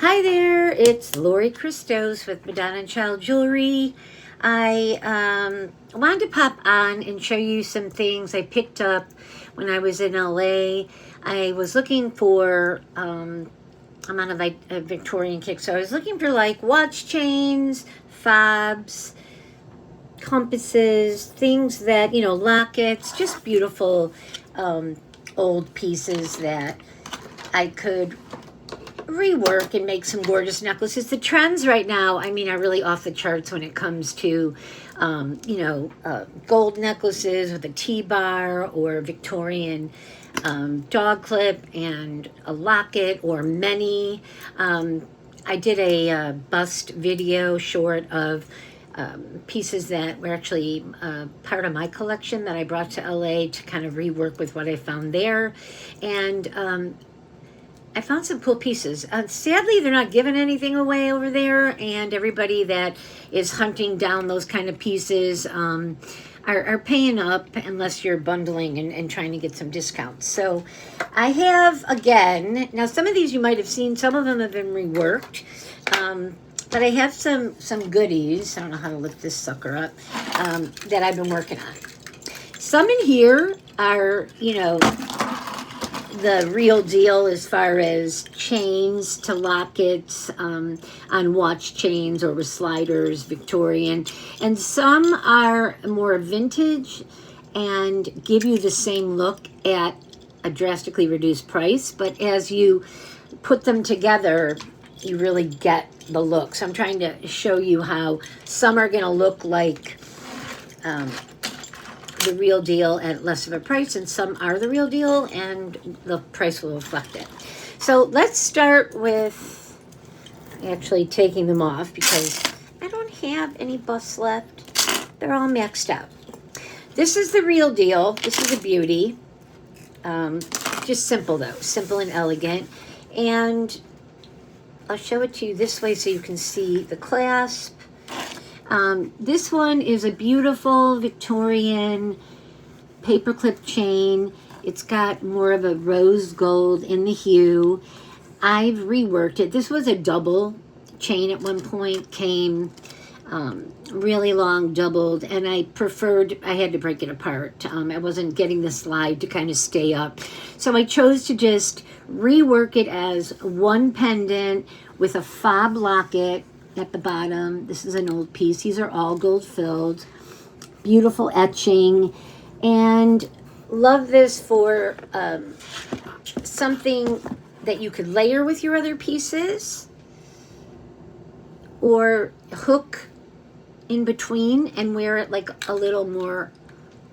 Hi there, it's Lori Christos with Madonna and Child Jewelry. I wanted to pop on and show you some things I picked up when I was in LA. I was looking for, I'm on a Victorian kick, so I was looking for like watch chains, fobs, compasses, things that, lockets, just beautiful old pieces that I could rework and make some gorgeous necklaces. The trends right now, are really off the charts when it comes to, gold necklaces with a T-bar or Victorian dog clip and a locket or many. I did a bust video short of pieces that were actually part of my collection that I brought to LA to kind of rework with what I found there. And I found some cool pieces. Sadly, they're not giving anything away over there, and everybody that is hunting down those kind of pieces are paying up unless you're bundling and trying to get some discounts. So I have, again, now some of these you might have seen, some of them have been reworked, but I have some goodies, I don't know how to lift this sucker up, that I've been working on. Some in here are, the real deal as far as chains to lockets on watch chains or with sliders, Victorian. And some are more vintage and give you the same look at a drastically reduced price. But as you put them together, you really get the look. So I'm trying to show you how some are going to look like the real deal at less of a price, and some are the real deal and the price will reflect it. So let's start with actually taking them off because I don't have any busts left. They're all maxed out. This is the real deal. This is a beauty. Just simple though, simple and elegant. And I'll show it to you this way so you can see the clasp. This one is a beautiful Victorian paperclip chain. It's got more of a rose gold in the hue. I've reworked it. This was a double chain at one point, came really long, doubled, and I had to break it apart. I wasn't getting the slide to kind of stay up. So I chose to just rework it as one pendant with a fob locket at the bottom. This is an old piece. These are all gold filled. Beautiful etching. And love this for something that you could layer with your other pieces or hook in between and wear it like a little more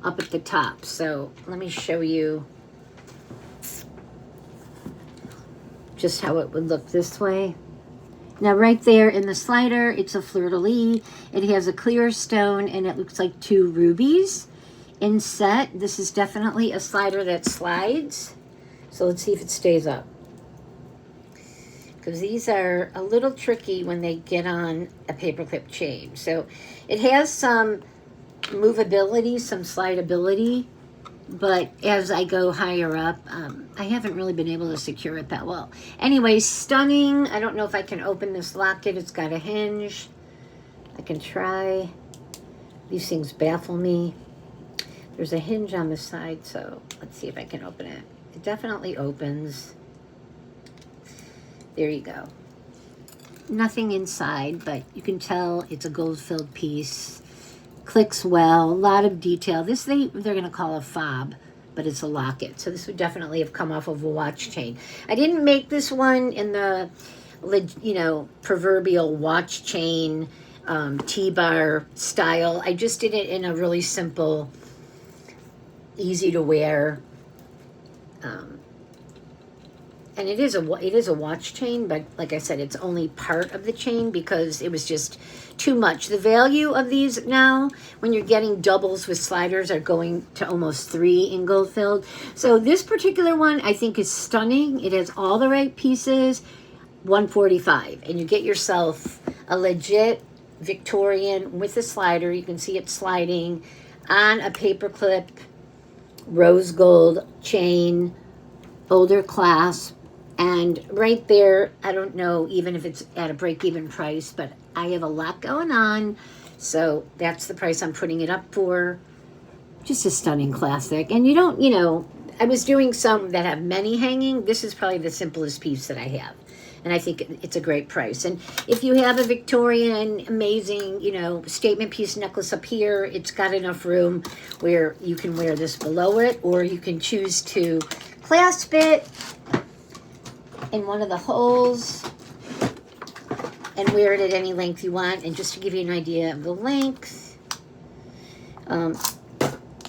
up at the top. So let me show you just how it would look this way. Now right there in the slider, it's a fleur-de-lis. It has a clear stone and it looks like two rubies inset. This is definitely a slider that slides. So let's see if it stays up. Because these are a little tricky when they get on a paperclip chain. So it has some movability, some slidability. But as I go higher up, I haven't really been able to secure it that well. Anyway, stunning. I don't know if I can open this locket. It's got a hinge. I can try. These things baffle me. There's a hinge on the side, so let's see if I can open it. It definitely opens. There you go. Nothing inside, but you can tell it's a gold-filled piece. Clicks well, a lot of detail. This they're going to call a fob, but it's a locket. So this would definitely have come off of a watch chain. I didn't make this one in the, proverbial watch chain T-bar style. I just did it in a really simple, easy to wear. And it is a watch chain, but like I said, it's only part of the chain because it was just too much. The value of these now, when you're getting doubles with sliders, are going to almost 3 in gold filled. So this particular one I think is stunning. It has all the right pieces, $145, and you get yourself a legit Victorian with a slider. You can see it sliding on a paperclip, rose gold chain, older clasp. And right there, I don't know even if it's at a break-even price, but I have a lot going on. So that's the price I'm putting it up for. Just a stunning classic. And you don't, I was doing some that have many hanging. This is probably the simplest piece that I have. And I think it's a great price. And if you have a Victorian, amazing, statement piece necklace up here, it's got enough room where you can wear this below it, or you can choose to clasp it in one of the holes and wear it at any length you want. And just to give you an idea of the length,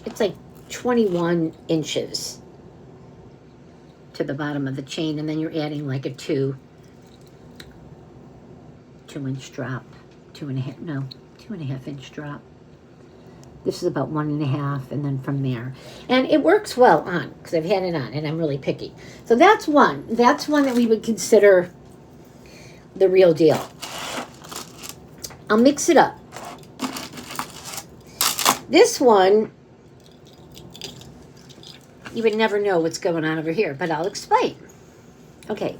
it's like 21 inches to the bottom of the chain, and then you're adding like a 2-inch drop, 2.5 inch drop. This is about 1.5, and then from there. And it works well on, because I've had it on, and I'm really picky. So that's one. That's one that we would consider the real deal. I'll mix it up. This one, you would never know what's going on over here, but I'll explain. Okay.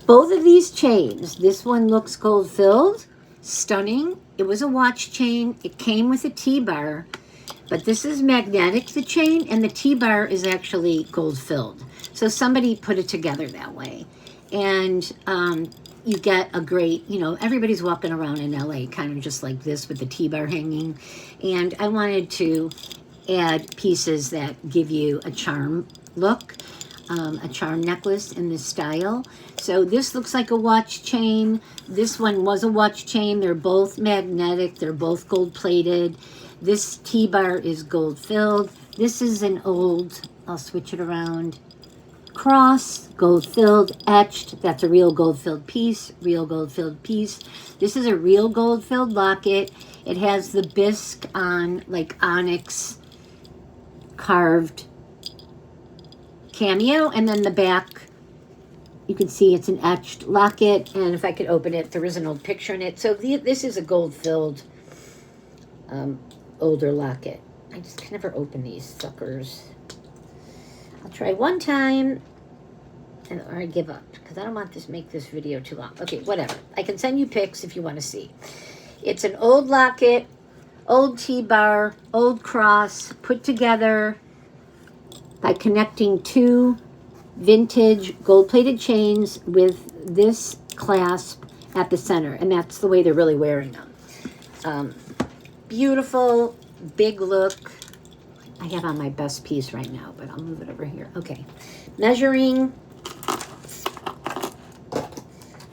Both of these chains, this one looks gold-filled, stunning. It was a watch chain. It came with a T-bar, but this is magnetic, the chain, and the T-bar is actually gold-filled. So somebody put it together that way. And you get a great, everybody's walking around in LA kind of just like this with the T-bar hanging. And I wanted to add pieces that give you a charm look. A charm necklace in this style. So this looks like a watch chain. This one was a watch chain. They're both magnetic. They're both gold plated. This T-bar is gold filled. This is an old, I'll switch it around, cross, gold filled, etched. That's a real gold filled piece, real gold filled piece. This is a real gold filled locket. It has the bisque on, like onyx carved cameo, and then the back, you can see it's an etched locket, and if I could open it, there is an old picture in it. So this is a gold-filled older locket. I just can never open these suckers. I'll try one time, or I give up, because I don't want to make this video too long. Okay, whatever. I can send you pics if you want to see. It's an old locket, old T-bar, old cross, put together by connecting two vintage gold-plated chains with this clasp at the center. And that's the way they're really wearing them. Beautiful, big look. I have on my best piece right now, but I'll move it over here. Okay. Measuring.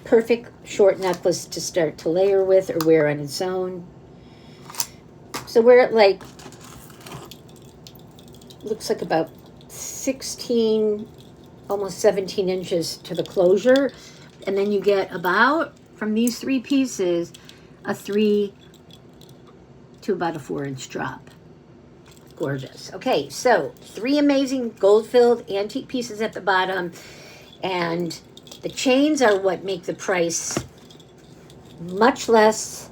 Perfect short necklace to start to layer with or wear on its own. So we're at like, looks like about 16, almost 17 inches to the closure. And then you get about, from these three pieces, a 3 to about a 4-inch drop. Gorgeous. Okay, so 3 amazing gold-filled antique pieces at the bottom. And the chains are what make the price much less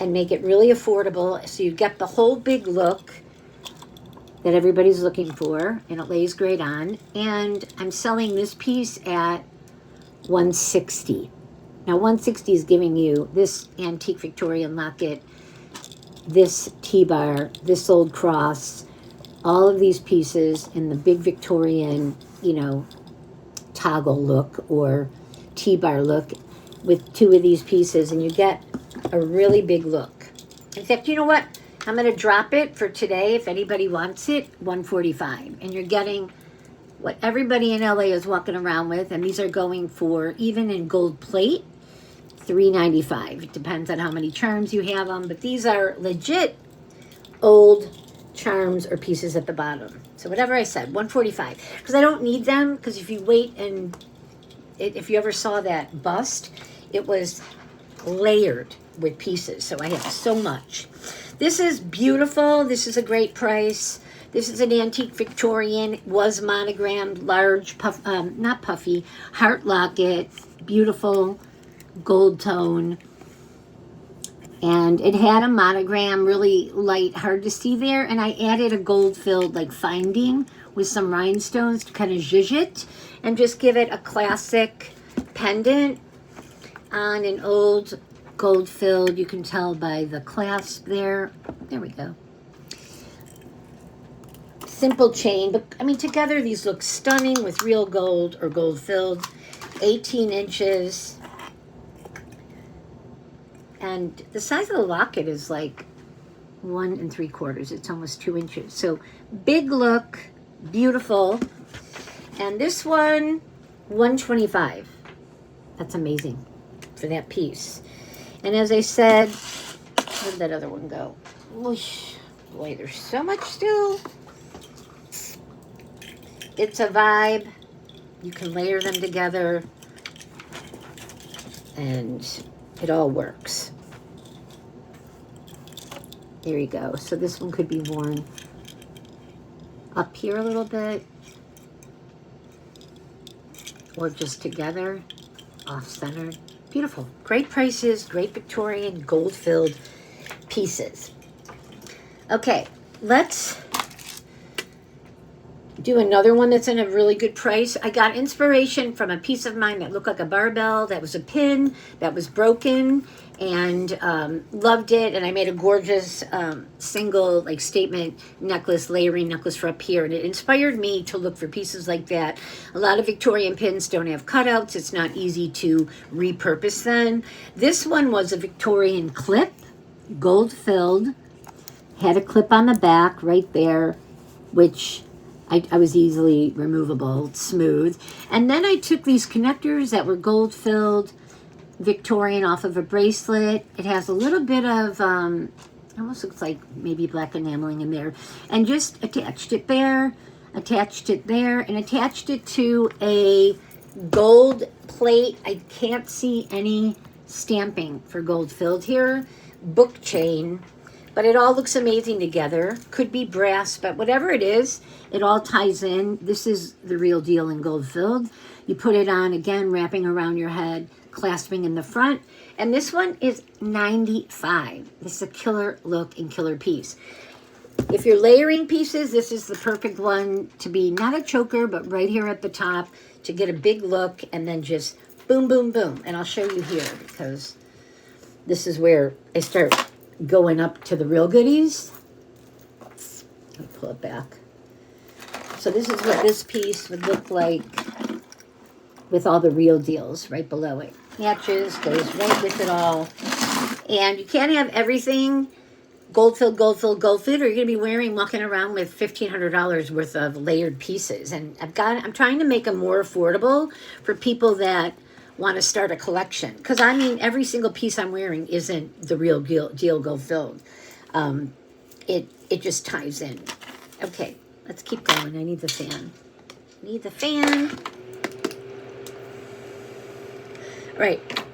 and make it really affordable. So you get the whole big look that everybody's looking for, and it lays great on. And I'm selling this piece at $160. Now $160 is giving you this antique Victorian locket, this T-bar, this old cross, all of these pieces in the big Victorian, toggle look or T-bar look with 2 of these pieces, and you get a really big look. In fact, you know what? I'm going to drop it for today, if anybody wants it, $145. And you're getting what everybody in LA is walking around with, and these are going for, even in gold plate, $395. It depends on how many charms you have them, but these are legit old charms or pieces at the bottom. So whatever I said, $145. Because I don't need them, because if you wait and, if you ever saw that bust, it was layered with pieces. So I have so much. This is beautiful. This is a great price. This is an antique Victorian. It was monogrammed, large, not puffy, heart locket. Beautiful gold tone. And it had a monogram, really light, hard to see there. And I added a gold-filled, like, finding with some rhinestones to kind of zhuzh it and just give it a classic pendant on an old gold filled. You can tell by the clasp there. There we go. Simple chain, but I mean together these look stunning with real gold or gold filled. 18 inches. And the size of the locket is like 1 3/4. It's almost 2 inches. So big look, beautiful. And this one, $125. That's amazing for that piece. And as I said, where did that other one go? Whoosh. Boy, there's so much still. It's a vibe. You can layer them together and it all works. There you go. So this one could be worn up here a little bit or just together, off-centered. Beautiful. Great prices, great Victorian gold-filled pieces. Okay, let's do another one that's in a really good price. I got inspiration from a piece of mine that looked like a barbell, that was a pin, that was broken, and loved it. And I made a gorgeous single like statement necklace, layering necklace for up here. And it inspired me to look for pieces like that. A lot of Victorian pins don't have cutouts. It's not easy to repurpose them. This one was a Victorian clip, gold filled, had a clip on the back right there, which I was easily removable, smooth. And then I took these connectors that were gold filled, Victorian, off of a bracelet. It has a little bit of, almost looks like maybe black enameling in there. And just attached it there, and attached it to a gold plate. I can't see any stamping for gold filled here. Book chain. But it all looks amazing together. Could be brass, but whatever it is, it all ties in. This is the real deal in gold filled. You put it on, again, wrapping around your head, clasping in the front. And this one is $95. This is a killer look and killer piece. If you're layering pieces, this is the perfect one to be not a choker, but right here at the top to get a big look and then just boom, boom, boom. And I'll show you here because this is where I start going up to the real goodies. Let me pull it back. So this is what this piece would look like with all the real deals right below it. Matches, goes right with it all. And you can't have everything gold filled, gold filled, gold filled, or you're going to be walking around with $1,500 worth of layered pieces. And I'm trying to make them more affordable for people that want to start a collection, because I mean every single piece I'm wearing isn't the real deal gold filled. It just ties in. Okay, let's keep going. I need the fan. All right,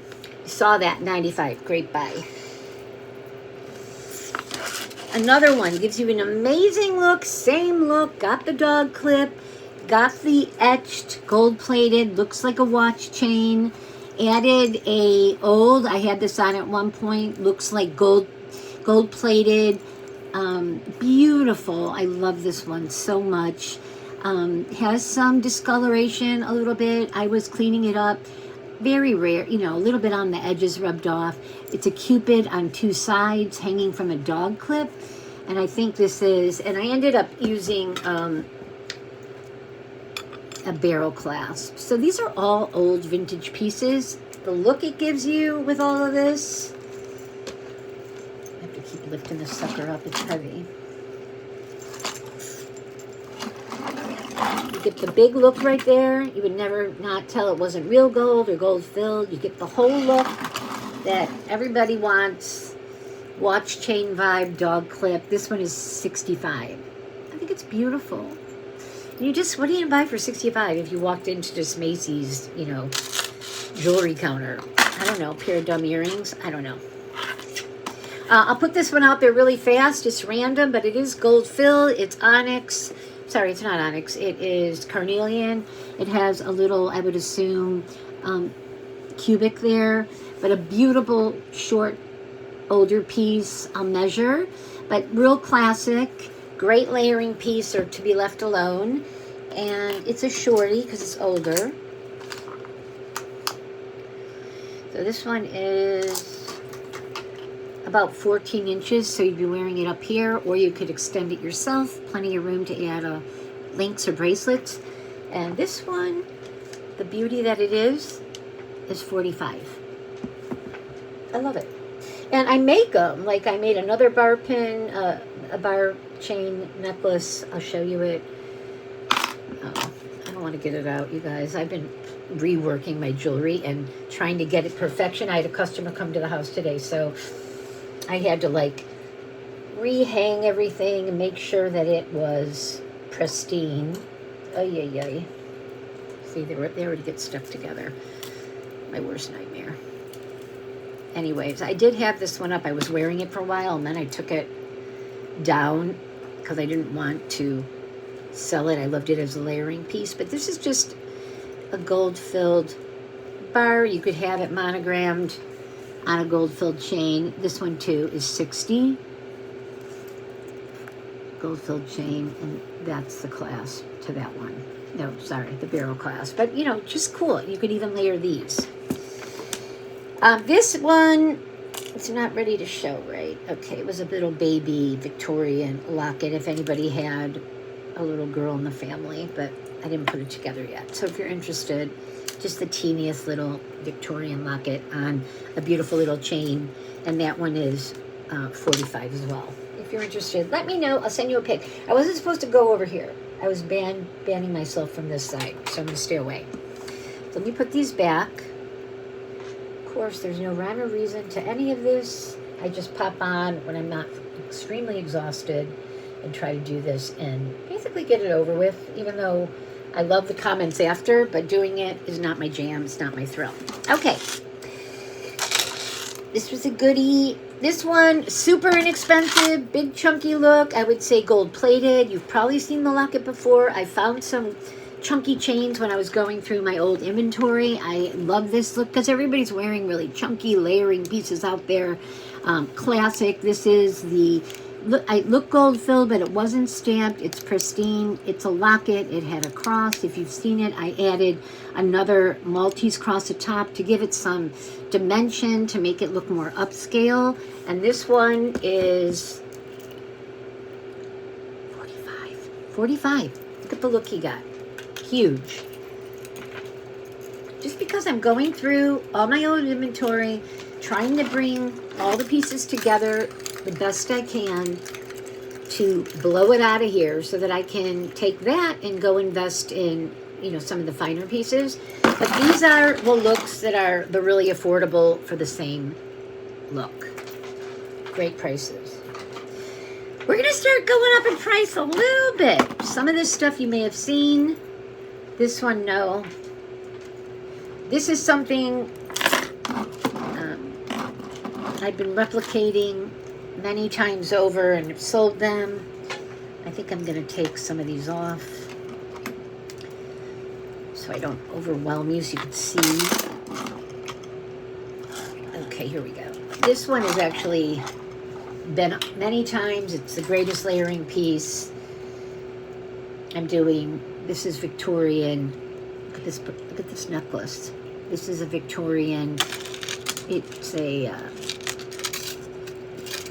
you saw that 95. Great buy. Another one gives you an amazing look, same look, got the dog clip, got the etched, gold-plated, looks like a watch chain. Added I had this on at one point, looks like gold-plated. Beautiful. I love this one so much. Has some discoloration a little bit. I was cleaning it up. Very rare, a little bit on the edges rubbed off. It's a cupid on two sides hanging from a dog clip. And I think this is, and I ended up using a barrel clasp. So these are all old vintage pieces. The look it gives you with all of this. I have to keep lifting this sucker up, it's heavy. You get the big look right there. You would never not tell it wasn't real gold or gold filled. You get the whole look that everybody wants. Watch chain vibe, dog clip. This one is $65. I think it's beautiful. What do you buy for $65 if you walked into just Macy's, jewelry counter? I don't know, pair of dumb earrings? I don't know. I'll put this one out there really fast. It's random, but it is gold filled. It's onyx. Sorry, it's not onyx. It is carnelian. It has a little, I would assume, cubic there, but a beautiful short older piece. I'll measure, but real classic. Great layering piece or to be left alone. And it's a shorty because it's older. So this one is about 14 inches, so you'd be wearing it up here, or you could extend it yourself. Plenty of room to add links or bracelets. And this one, the beauty that it is 45. I love it. And I make them. Like I made another bar pin, a bar chain necklace. I'll show you it. Oh, I don't want to get it out, you guys. I've been reworking my jewelry and trying to get it perfection. I had a customer come to the house today, so I had to like rehang everything and make sure that it was pristine. Ay, ay, ay. See, they already get stuck together. My worst nightmare. Anyways, I did have this one up. I was wearing it for a while, and then I took it down because I didn't want to sell it. I loved it as a layering piece, but this is just a gold-filled bar. You could have it monogrammed on a gold-filled chain. This one, too, is 60. Gold-filled chain, and that's the clasp to that one. No, sorry, the barrel clasp. But, you know, just cool. You could even layer these. This one, it's not ready to show, right? Okay, it was a little baby Victorian locket if anybody had a little girl in the family, but I didn't put it together yet. So if you're interested, just the teeniest little Victorian locket on a beautiful little chain, and that one is 45 as well. If you're interested, let me know. I'll send you a pic. I wasn't supposed to go over here. I was banning myself from this side, so I'm going to stay away. So let me put these back. Of course, there's no rhyme or reason to any of this. I just pop on when I'm not extremely exhausted and try to do this and basically get it over with, even though I love the comments after, but doing it is not my jam. It's not my thrill. Okay. This was a goodie. This one, super inexpensive, big chunky look. I would say gold plated. You've probably seen the locket before. I found some chunky chains when I was going through my old inventory. I love this look because everybody's wearing really chunky layering pieces out there. Classic. This is the I look gold filled, but it wasn't stamped. It's pristine. It's a locket. It had a cross. If you've seen it, I added another Maltese cross atop to give it some dimension, to make it look more upscale. And this one is 45. 45. Look at the look he got. Huge. Just because I'm going through all my old inventory, trying to bring all the pieces together the best I can to blow it out of here so that I can take that and go invest in, you know, some of the finer pieces. But these are the looks that are the really affordable for the same look. Great prices. We're going to start going up in price a little bit. Some of this stuff you may have seen. This one, no. This is something I've been replicating many times over and have sold them. I think I'm going to take some of these off so I don't overwhelm you so you can see. Okay, here we go. This one has actually been up many times. It's the greatest layering piece. This is Victorian. Look at this necklace. This is a Victorian. It's a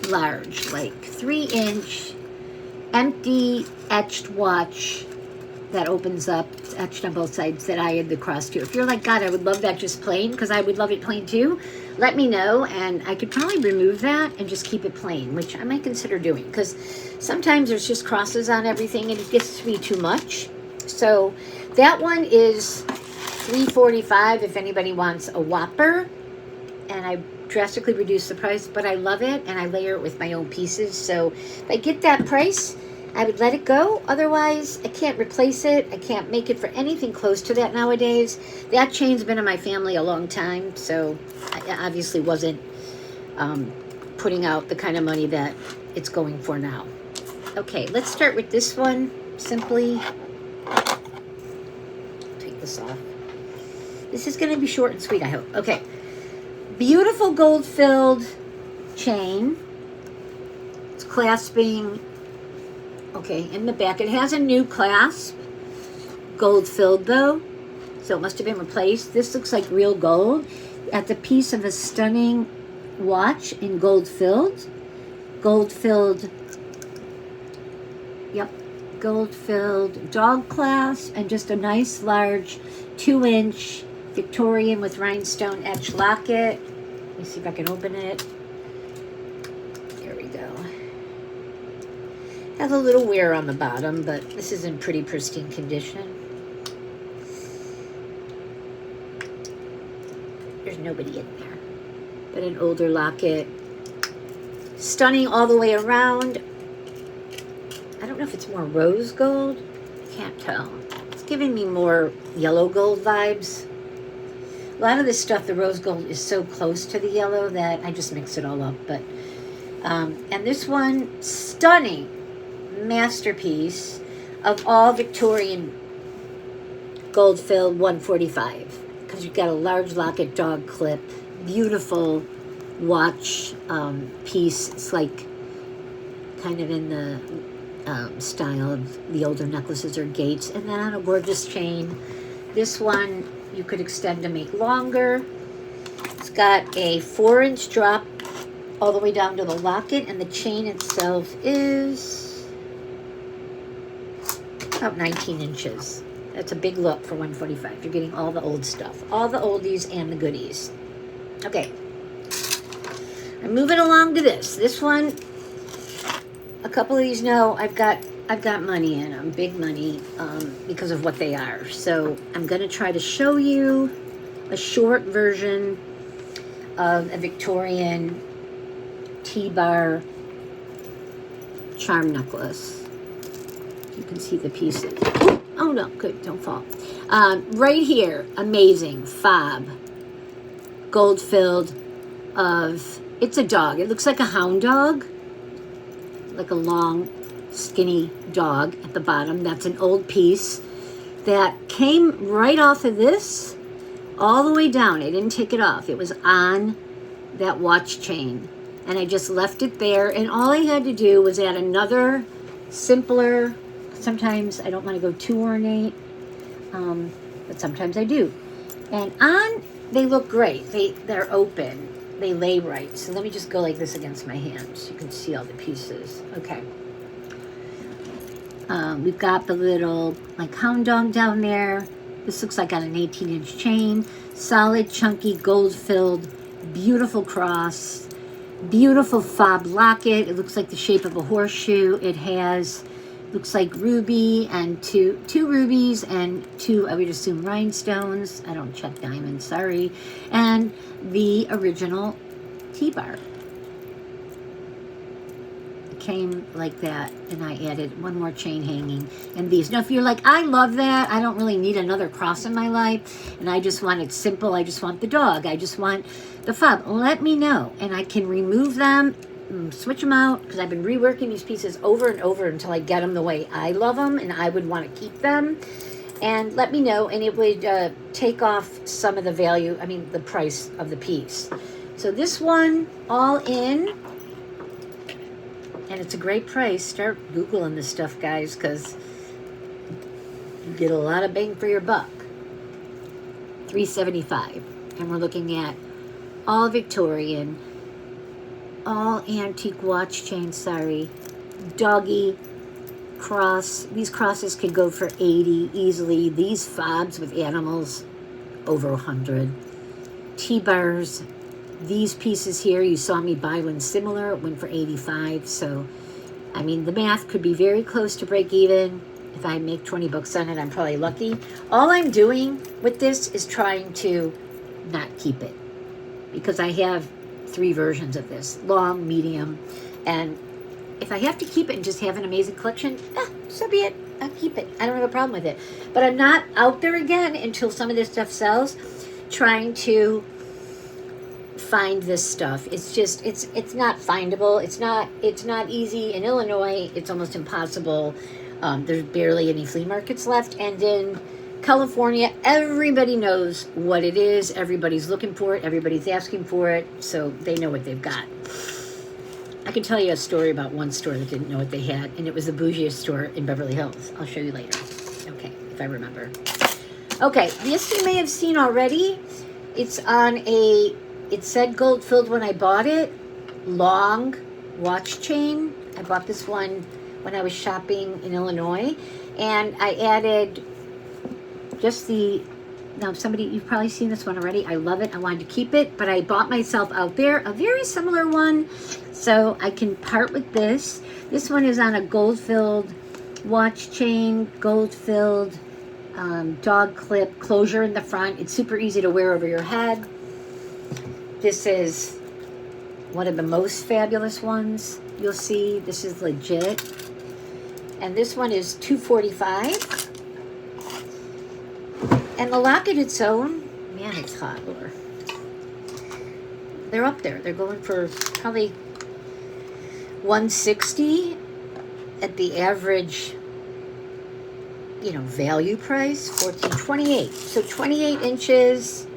large, like 3-inch empty etched watch that opens up. It's etched on both sides that I had the cross to. If you're like, God, I would love that just plain, because I would love it plain too, let me know, and I could probably remove that and just keep it plain, which I might consider doing, because sometimes there's just crosses on everything and it gets to be too much. So that one is $3.45 if anybody wants a whopper, and I drastically reduced the price, but I love it, and I layer it with my own pieces. So if I get that price, I would let it go. Otherwise, I can't replace it. I can't make it for anything close to that nowadays. That chain's been in my family a long time, so I obviously wasn't putting out the kind of money that it's going for now. Okay, let's start with this one. Simply take this off. This is going to be short and sweet, I hope. Okay. Beautiful gold-filled chain. It's clasping Okay, in the back. It has a new clasp. Gold filled though. So it must have been replaced. This looks like real gold. At the piece of a stunning watch in gold filled. Gold filled. Yep. Gold filled dog clasp. And just a nice large 2-inch Victorian with rhinestone etched locket. Let me see if I can open it. There we go. Has a little wear on the bottom, but this is in pretty pristine condition. There's nobody in there. But an older locket. Stunning all the way around. I don't know if it's more rose gold. I can't tell. It's giving me more yellow gold vibes. A lot of this stuff, the rose gold, is so close to the yellow that I just mix it all up. But and this one, stunning masterpiece of all Victorian gold filled 145. Because you've got a large locket dog clip, beautiful watch piece. It's like kind of in the style of the older necklaces or gates. And then on a gorgeous chain. This one you could extend to make longer. It's got a 4-inch drop all the way down to the locket, and the chain itself is about 19 inches. That's a big look for 145. You're getting all the old stuff, all the oldies and the goodies. Okay, I'm moving along to this. This one, a couple of these know I've got money in them, big money, because of what they are. So I'm going to try to show you a short version of a Victorian T-bar charm necklace. You can see the pieces. Oh no, good, don't fall. Right here, amazing, fob, gold filled of, it's a dog. It looks like a hound dog, like a long, skinny dog at the bottom. That's an old piece that came right off of this all the way down. I didn't take it off. It was on that watch chain. And I just left it there. And all I had to do was add another simpler, sometimes I don't want to go too ornate, but sometimes I do. And on, they look great. They're open. They lay right. So let me just go like this against my hand so you can see all the pieces. Okay. We've got the little like hound dog down there. This looks like on an 18-inch chain. Solid, chunky, gold-filled, beautiful cross. Beautiful fob locket. It looks like the shape of a horseshoe. It has, looks like ruby and two rubies and two, I would assume, rhinestones. I don't check diamonds, sorry. And the original T-bar. It came like that, and I added one more chain hanging and these. Now, if you're like, I love that, I don't really need another cross in my life, and I just want it simple, I just want the dog, I just want the fob, let me know, and I can remove them, switch them out, because I've been reworking these pieces over and over until I get them the way I love them, and I would want to keep them. And let me know, and it would take off some of the value, I mean, the price of the piece. So this one, all in, and it's a great price. Start Googling this stuff, guys, because you get a lot of bang for your buck. $375, and we're looking at all Victorian, all antique watch chain, sorry, doggy cross. These crosses could go for 80 easily. These fobs with animals, over 100. T-bars, these pieces here, you saw me buy one similar, it went for 85. So, I mean, the math could be very close to break even. If I make 20 bucks on it, I'm probably lucky. All I'm doing with this is trying to not keep it, because I have 3 versions of this, long, medium, and if I have to keep it and just have an amazing collection, so be it. I'll keep it. I don't have a problem with it. But I'm not out there again until some of this stuff sells, trying to find this stuff. It's just, it's not findable. It's not easy. In Illinois, it's almost impossible. There's barely any flea markets left. And in California, everybody knows what it is. Everybody's looking for it. Everybody's asking for it. So they know what they've got. I can tell you a story about one store that didn't know what they had, and it was the bougiest store in Beverly Hills. I'll show you later. Okay, if I remember. Okay, this you may have seen already. It's on a, it said gold filled when I bought it, long watch chain. I bought this one when I was shopping in Illinois, and I added just the, now somebody, you've probably seen this one already. I love it. I wanted to keep it, but I bought myself out there a very similar one, so I can part with this. This one is on a gold-filled watch chain, gold-filled dog clip, closure in the front. It's super easy to wear over your head. This is one of the most fabulous ones you'll see. This is legit. And this one is $245. And the locket its own, man, it's hot. They're up there. They're going for probably $160 at the average, you know, value price, $14.28. So 28 inches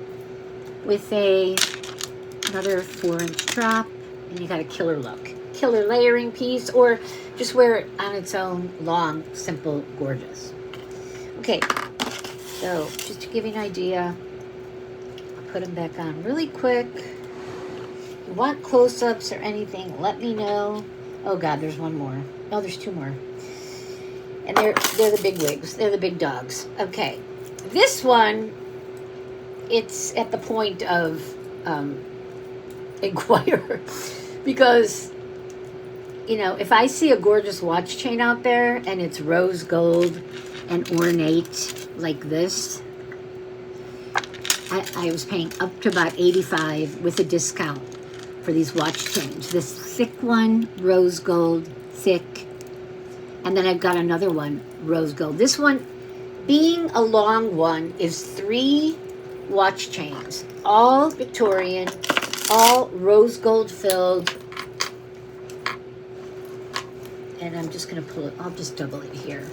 with another 4-inch drop, and you got a killer look. Killer layering piece, or just wear it on its own, long, simple, gorgeous. Okay. So, just to give you an idea, I'll put them back on really quick. If you want close-ups or anything, let me know. Oh, God, there's one more. Oh, there's two more. And they're the big wigs. They're the big dogs. Okay. This one, it's at the point of inquire. Because, you know, if I see a gorgeous watch chain out there and it's rose gold and ornate like this, I was paying up to about $85 with a discount for these watch chains. This thick one, rose gold, thick. And then I've got another one, rose gold. This one, being a long one, is 3 watch chains. All Victorian, all rose gold filled. And I'm just going to pull it, I'll just double it here.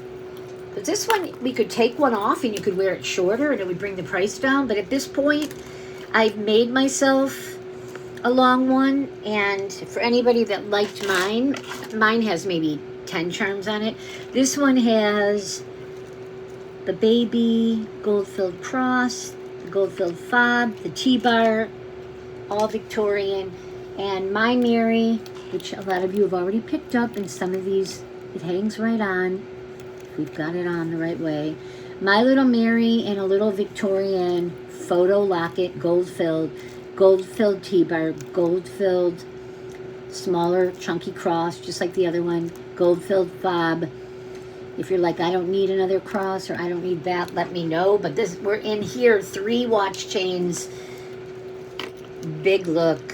But this one, we could take one off and you could wear it shorter and it would bring the price down. But at this point, I've made myself a long one. And for anybody that liked mine, mine has maybe 10 charms on it. This one has the baby gold-filled cross, the gold-filled fob, the T-bar, all Victorian. And My Mary, which a lot of you have already picked up, and some of these, it hangs right on. We've got it on the right way. My Little Mary and a little Victorian photo locket, gold-filled T-bar, gold-filled smaller chunky cross, just like the other one, gold-filled fob. If you're like, I don't need another cross or I don't need that, let me know. But this, we're in here, 3 watch chains, big look.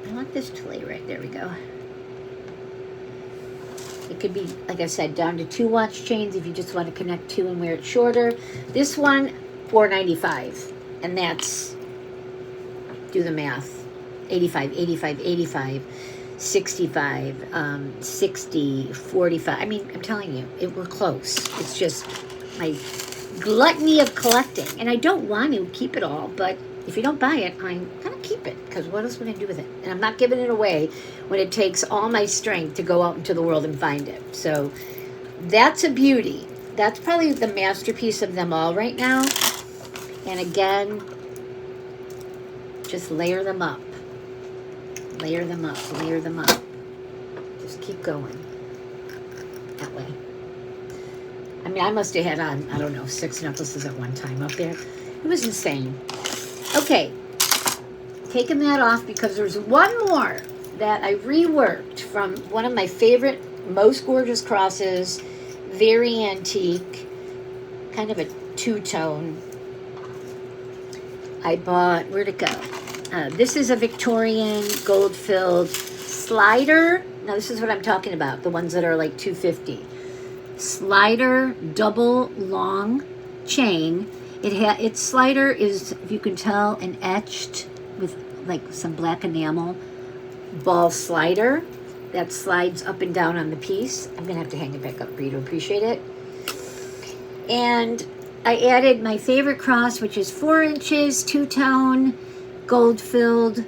I want this to lay right there. We go. It could be, like I said, down to 2 watch chains if you just want to connect 2 and wear it shorter. This one, $4.95. And that's, do the math, 85, 85, 85, 65, 60, 45. I mean, I'm telling you, we're close. It's just my gluttony of collecting. And I don't want to keep it all, but if you don't buy it, I'm going to keep it, because what else would I do with it? And I'm not giving it away when it takes all my strength to go out into the world and find it. So that's a beauty. That's probably the masterpiece of them all right now. And again, just layer them up. Layer them up, layer them up. Just keep going. That way. I mean, I must have had on, I don't know, 6 necklaces at one time up there. It was insane. Okay, taking that off because there's one more that I reworked from one of my favorite, most gorgeous crosses, very antique, kind of a two-tone. I bought, where'd it go? This is a Victorian gold-filled slider. Now this is what I'm talking about, the ones that are like $250. Slider, double long chain. Its slider is, if you can tell, an etched with like some black enamel ball slider that slides up and down on the piece. I'm gonna have to hang it back up for you to appreciate it. And I added my favorite cross, which is 4 inches, two-tone, gold-filled.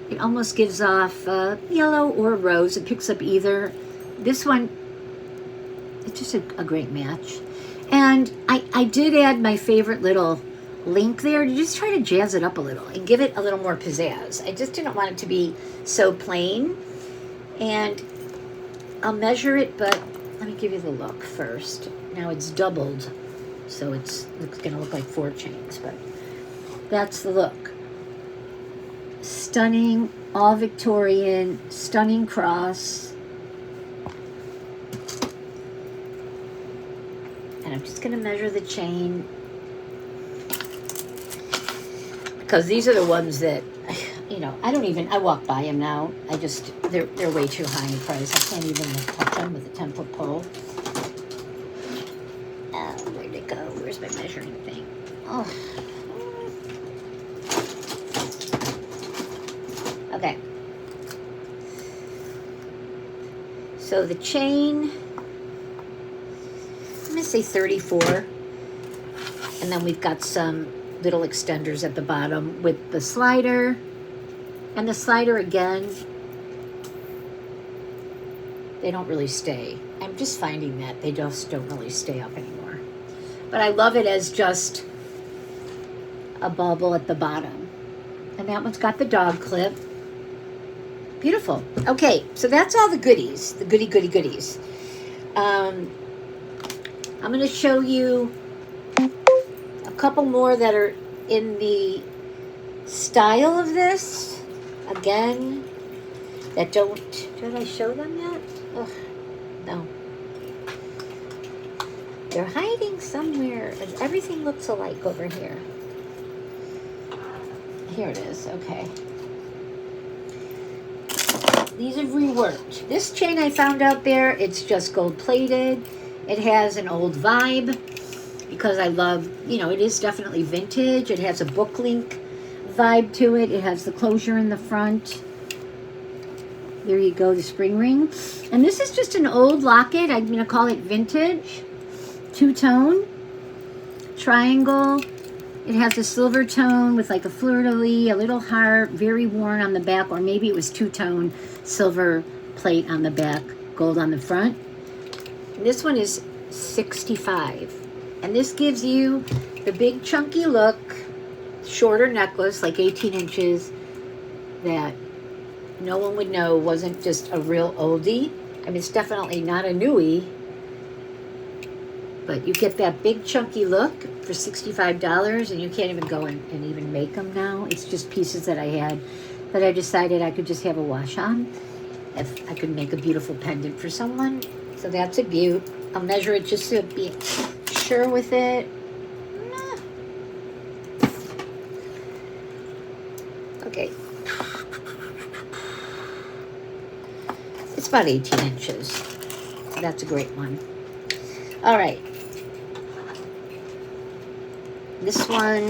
It almost gives off yellow or rose. It picks up either. This one, it's just a great match. And I did add my favorite little link there to just try to jazz it up a little and give it a little more pizzazz. I just didn't want it to be so plain. And I'll measure it, but let me give you the look first. Now it's doubled, so it's going to look like 4 chains, but that's the look. Stunning, all Victorian, stunning cross. And I'm just going to measure the chain, because these are the ones that, you know, I walk by them now. They're way too high in price. I can't even touch them with a 10-foot pole. Where'd it go? Where's my measuring thing? Oh. Okay. So the chain, I'm going to say 34. And then we've got some little extenders at the bottom with the slider. And the slider, again, they don't really stay. I'm just finding that they just don't really stay up anymore. But I love it as just a bauble at the bottom. And that one's got the dog clip. Beautiful. Okay, so that's all the goodies, the goodies. I'm going to show you a couple more that are in the style of this. Again, that don't, did I show them yet? Ugh, no. They're hiding somewhere. Everything looks alike over here. Here it is, okay. These are reworked. This chain I found out there, it's just gold plated. It has an old vibe because I love, you know, it is definitely vintage. It has a book link vibe to it. It has the closure in the front. There you go, the spring ring. And this is just an old locket. I'm going to call it vintage. Two-tone. Triangle. It has a silver tone with like a fleur-de-lis, a little heart, very worn on the back, or maybe it was two-tone silver plate on the back, gold on the front. And this one is $65. And this gives you the big chunky look, shorter necklace, like 18 inches, that no one would know wasn't just a real oldie. I mean, it's definitely not a newie, but you get that big chunky look for $65, and you can't even go in and even make them now. It's just pieces that I had that I decided I could just have a wash on if I could make a beautiful pendant for someone. So that's a beaut. I'll measure it just to be sure with it. Okay. It's about 18 inches. That's a great one. All right. This one,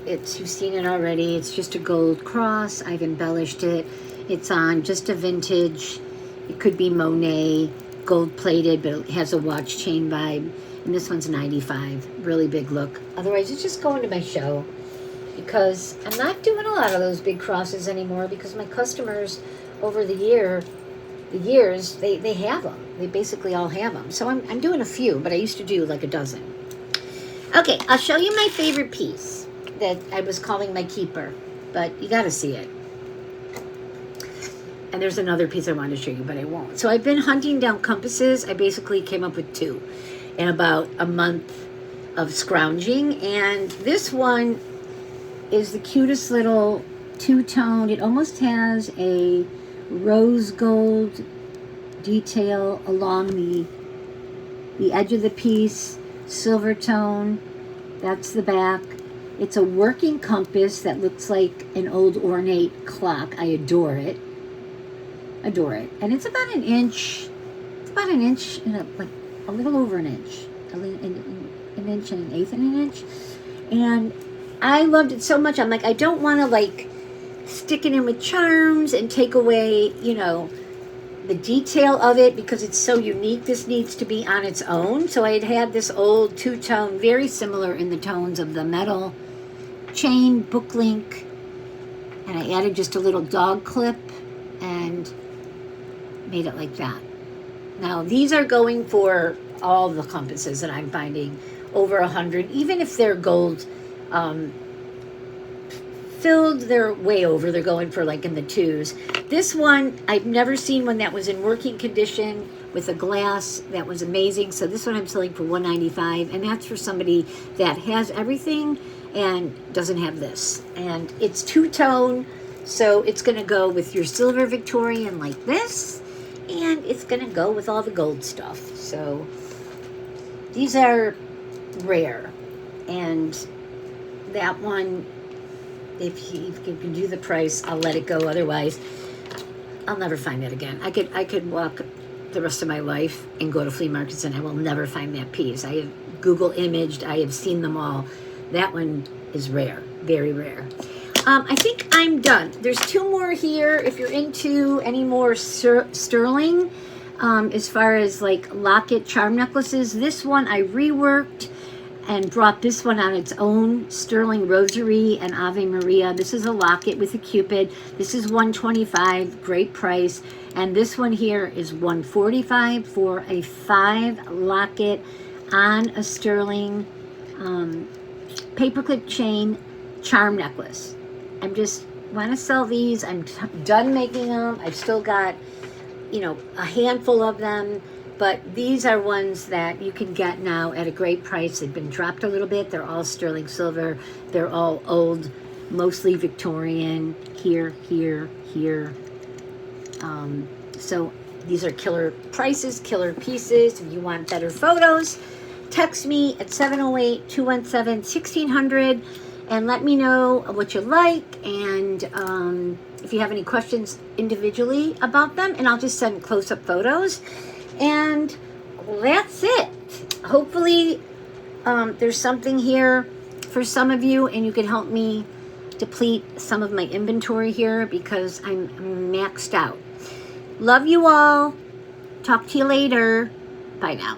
you've seen it already. It's just a gold cross. I've embellished it. It's on just a vintage. It could be Monet, gold plated, but it has a watch chain vibe. And this one's $95. Really big look. Otherwise, it's just going to my show, because I'm not doing a lot of those big crosses anymore, because my customers over the years, they have them. They basically all have them. So I'm doing a few, but I used to do like a dozen. Okay, I'll show you my favorite piece that I was calling my keeper, but you got to see it. And there's another piece I wanted to show you, but I won't. So I've been hunting down compasses. I basically came up with 2 in about a month of scrounging. And this one is the cutest little two-tone. It almost has a rose gold detail along the edge of the piece. Silver tone. That's the back. It's a working compass that looks like an old ornate clock. I adore it. Adore it. And it's about an inch. It's about an inch and like a little over an inch. An inch and an eighth and an inch. And I loved it so much. I'm like, I don't want to like stick it in with charms and take away, you know, the detail of it, because it's so unique. This needs to be on its own. So I had this old two-tone, very similar in the tones of the metal chain book link, And I added just a little dog clip and made it like that. Now these are going for all the compasses that I'm finding over 100, even if they're gold filled, they're way over. They're going for like in the twos. This one, I've never seen one that was in working condition with a glass. That was amazing. So this one I'm selling for $195, and that's for somebody that has everything and doesn't have this. And it's two-tone, so it's going to go with your silver Victorian like this, and it's going to go with all the gold stuff. So these are rare, and that one, if you can do the price, I'll let it go. Otherwise, I'll never find it again. I could walk the rest of my life and go to flea markets and I will never find that piece. I have Google imaged. I have seen them all. That one is rare, very rare. I think I'm done. There's two more here. If you're into any more sterling, as far as like locket charm necklaces, this one I reworked and brought this one on its own, sterling rosary and Ave Maria. This is a locket with a cupid. This is $125, great price. And this one here is $145 for a 5 locket on a sterling paperclip chain charm necklace. I'm just want to sell these. I'm done making them. I've still got, you know, a handful of them. But these are ones that you can get now at a great price. They've been dropped a little bit. They're all sterling silver. They're all old, mostly Victorian. Here. So these are killer prices, killer pieces. If you want better photos, text me at 708-217-1600 and let me know what you like. And if you have any questions individually about them, and I'll just send close-up photos. And that's it. Hopefully there's something here for some of you, and you can help me deplete some of my inventory here because I'm maxed out. Love you all. Talk to you later. Bye now.